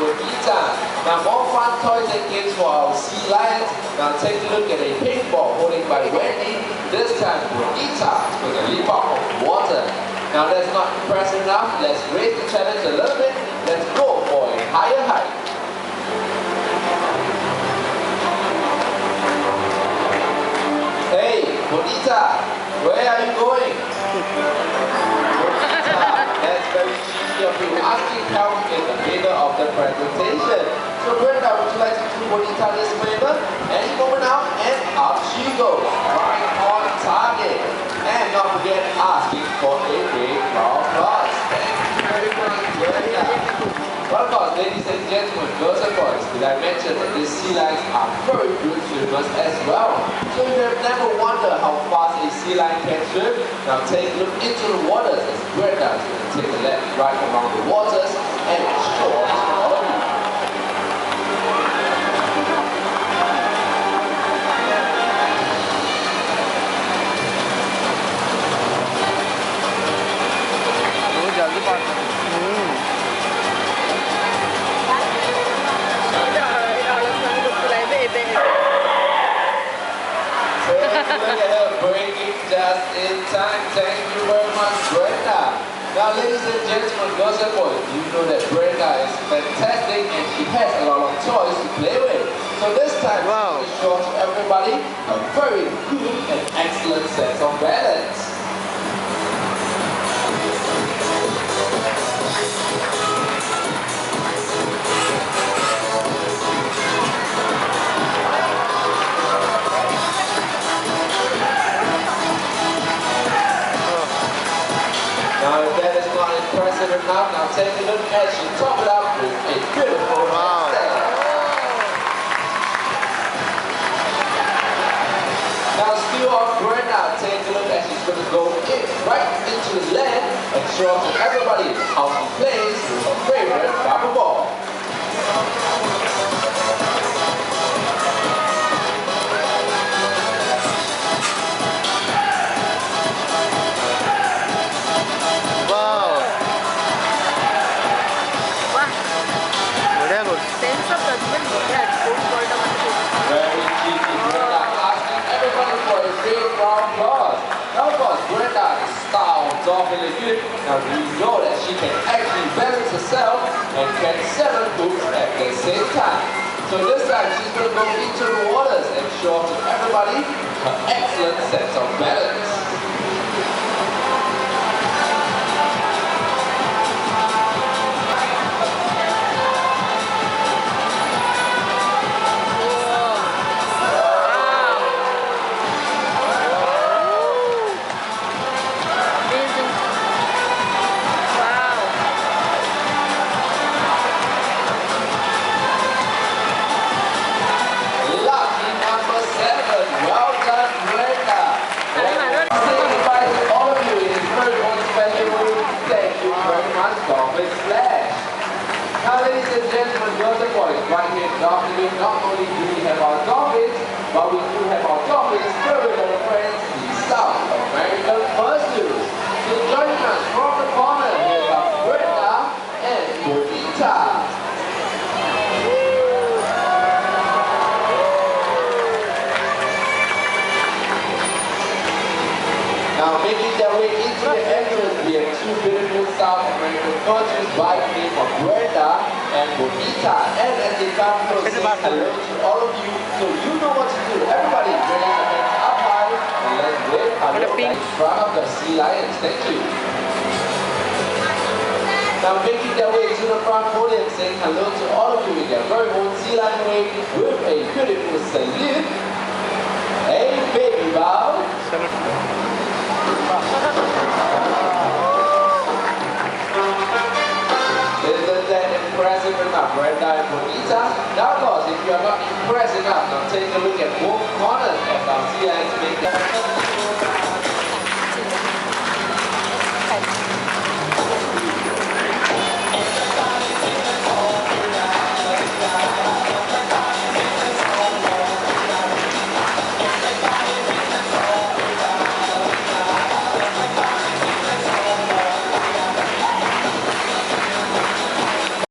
bonita. Now more fun toys and games for our sea lions. Now take a look at a ping ball holding by Wendy. This time bonita with a leap out of water. Now that's not impressive enough. Let's raise the challenge a little bit. Let's go for a higher height. Hey, bonita, where are you going? Bonita, that's very cheeky of you asking help in the middle of the presentation. So Brenda, would you like to do bonita this favor? Any moment now, and up she goes. Right on target. And don't forget asking for a big round of applause. Thank you very much, Brenda. Well, of course, ladies and gentlemen, girls and boys, did I mention that these sea lions are very good swimmers as well? So if you have never wondered how fast a sea lion can swim, now take a look into the waters as Brenda is going to take a left right around the waters and show us all of you. Breaking just in time. Thank you very much, Brenda. Now, ladies and gentlemen, girls and boys, you know that Brenda is fantastic and she has a lot of toys to play with. So this time, wow, she's going to show to everybody a very good and excellent sense of balance. Now if that is not impressive enough, now take a look as she top it up with a beautiful handstand. Now still on Brenda, take a look as she's going to go in right into the land and show to everybody how she plays with her favorite rubber ball. Very cheeky, Brenda, asking everybody for a big round of applause. Now of course, Brenda is the star of Dolphin Lagoon. Now we know that she can actually balance herself and catch 7 hooks at the same time. So this time she's going to go into the waters and show to everybody her excellent sense of balance. Now ladies and gentlemen, girls and boys, right here in Dolphin, not only do we have our dolphins, but we do have our dolphins' very own friends, the South American fursuits. So joining us from the corner, here are Brenda and Bonita. Now making their way into the entrance, we have 2 beautiful South American fursuits by the name of Brenda and Bonita. And as they come close, say hello to all of you, so you know what to do. Everybody raise your hands up high and let's wave hello in front of the sea lions. Thank you. Now making their way to the front podium, saying hello to all of you in their very own sea lion way with a beautiful salute. Hey baby bow. Isn't that impressive enough, Brenda and Bonita? Now of course, if you are not impressed enough, now take a look at both corners as our sea lions make that.